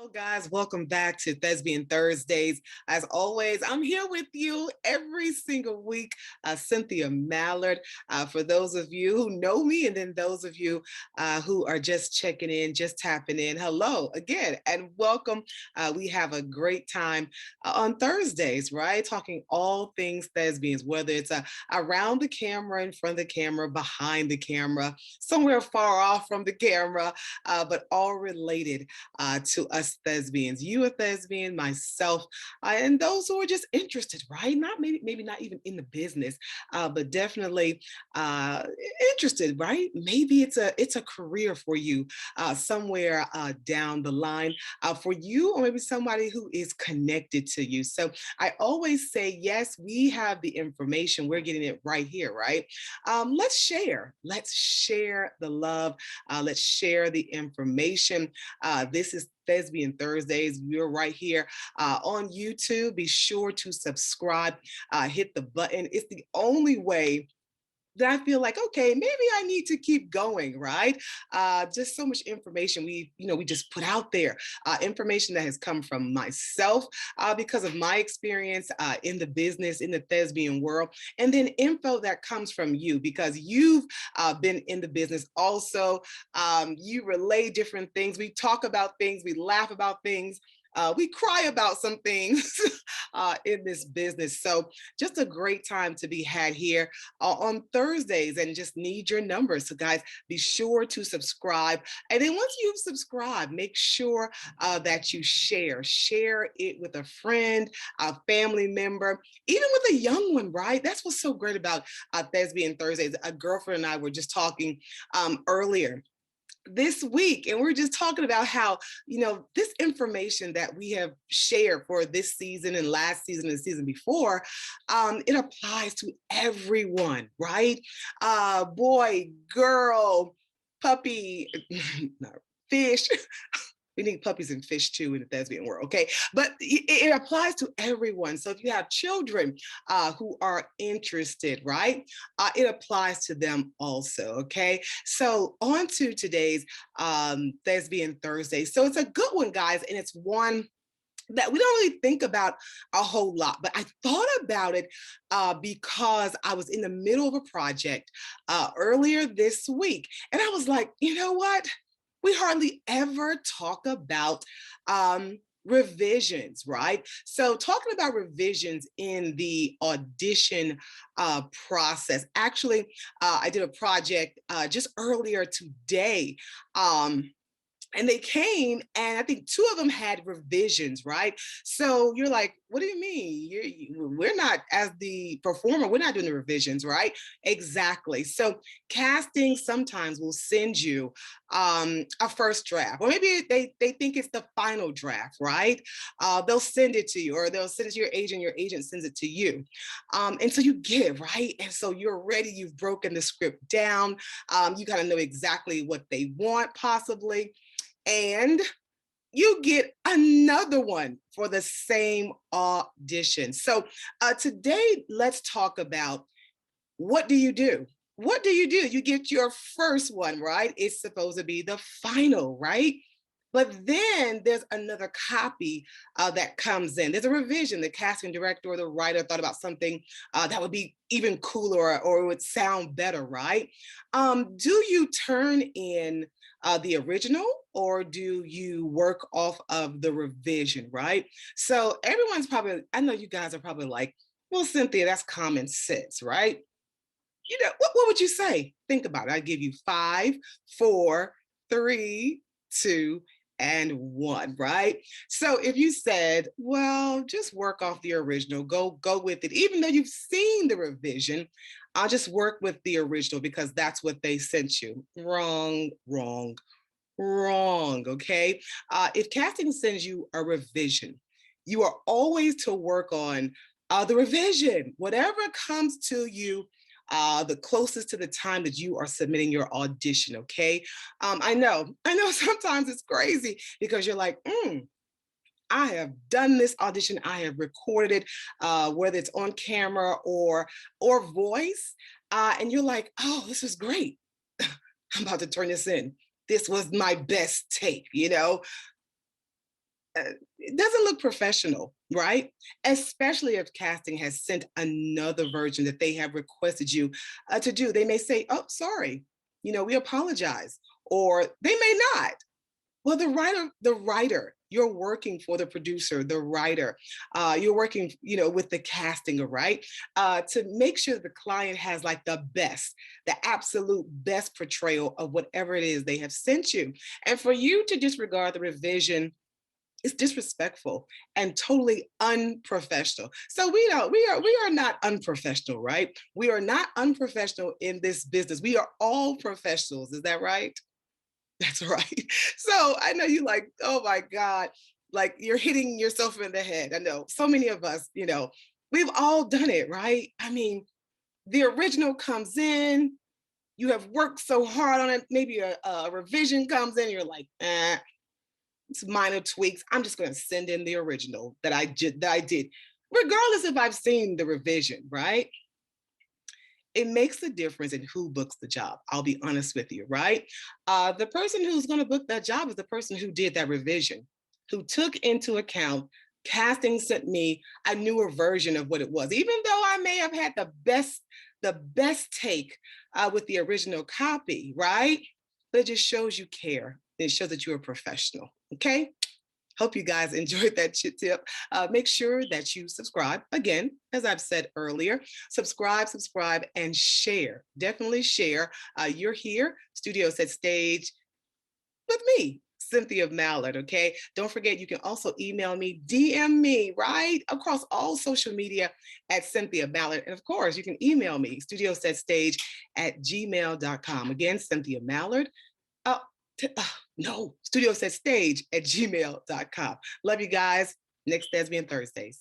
Hello, guys. Welcome back to Thespian Thursdays. As always, I'm here with you every single week, Cynthia Mallard. For those of you who know me, and then those of you who are just checking in, just tapping in, hello again, and welcome. We have a great time on Thursdays, right? Talking all things thespians, whether it's around the camera, in front of the camera, behind the camera, somewhere far off from the camera, but all related to us thespians. You a thespian, myself, and those who are just interested, right? Not maybe not even in the business, but definitely interested, right? Maybe it's a career for you somewhere down the line for you, or maybe somebody who is connected to you. So I always say, yes, we have the information. We're getting it right here, right? Let's share. Let's share the love. Let's share the information. This is Thespian Thursdays. We're right here on YouTube. Be sure to subscribe, hit the button. It's the only way that I feel like, okay, maybe I need to keep going, right? Just so much information we just put out there, information that has come from myself because of my experience in the business, in the thespian world, and then info that comes from you because you've been in the business also. You relay different things. We talk about things, we laugh about things. We cry about some things in this business. So just a great time to be had here on Thursdays and just need your numbers. So guys, be sure to subscribe. And then once you've subscribed, make sure that you share it with a friend, a family member, even with a young one, right? That's what's so great about Thespian Thursdays. A girlfriend and I were just talking earlier this week, and we're just talking about how this information that we have shared for this season and last season and the season before, it applies to everyone, right? Boy, girl, puppy, fish. We need puppies and fish too in the thespian world, okay? But it applies to everyone. So if you have children who are interested, right, it applies to them also, okay? So on to today's Thespian Thursday. So it's a good one, guys, and it's one that we don't really think about a whole lot, but I thought about it because I was in the middle of a project earlier this week, and I was like, you know what? We hardly ever talk about revisions, right? So talking about revisions in the audition process. Actually, I did a project just earlier today. And they came, and I think two of them had revisions, right? So you're like, what do you mean? We're not, as the performer, we're not doing the revisions, right? Exactly. So casting sometimes will send you a first draft, or maybe they think it's the final draft, right? They'll send it to you, or they'll send it to your agent sends it to you. And so you get it, right? And so you're ready, you've broken the script down. You got to know exactly what they want, possibly. And you get another one for the same audition. So today, let's talk about, what do you do? What do? You get your first one, right? It's supposed to be the final, right? But then there's another copy that comes in. There's a revision. The casting director or the writer thought about something that would be even cooler, or it would sound better, right? Do you turn in the original, or do you work off of the revision, right? So everyone's probably, I know you guys are probably like, well, Cynthia, that's common sense, right? What would you say? Think about it. I give you 5, 4, 3, 2, and 1, right? So if you said, well, just work off the original, go with it, even though you've seen the revision, I'll just work with the original because that's what they sent you. Wrong, wrong, wrong, okay? If casting sends you a revision, you are always to work on the revision, whatever comes to you the closest to the time that you are submitting your audition, okay? I know sometimes it's crazy because you're like, I have done this audition, I have recorded it, whether it's on camera or voice, and you're like, oh, this was great. I'm about to turn this in. This was my best take, it doesn't look professional, right? Especially if casting has sent another version that they have requested you to do. They may say, "Oh, sorry, we apologize," or they may not. Well, the writer, you're working for the producer, the writer, you're working, with the casting, right? To make sure the client has like the absolute best portrayal of whatever it is they have sent you. And for you to disregard the revision, it's disrespectful and totally unprofessional. So we are not unprofessional, right? We are not unprofessional in this business. We are all professionals. Is that right? That's right. So I know you like, oh my God, like you're hitting yourself in the head. I know so many of us, we've all done it, right? I mean, the original comes in, you have worked so hard on it, maybe a revision comes in, you're like, it's minor tweaks. I'm just going to send in the original that I did, regardless if I've seen the revision, right? It makes a difference in who books the job. I'll be honest with you, right? The person who's going to book that job is the person who did that revision, who took into account casting sent me a newer version of what it was, even though I may have had the best take with the original copy, right? But it just shows you care. It shows that you're a professional. Okay. Hope you guys enjoyed that tip. Make sure that you subscribe. Again, as I've said earlier, subscribe, and share. Definitely share. You're here, Studiosetstage, with me, Cynthia Mallard, okay? Don't forget, you can also email me, DM me, right? Across all social media at Cynthia Mallard. And of course, you can email me, studiosetstage@gmail.com. Again, Cynthia Mallard. Uh, no, Studiosetstage@gmail.com. Love you guys. Next Thespian Thursdays.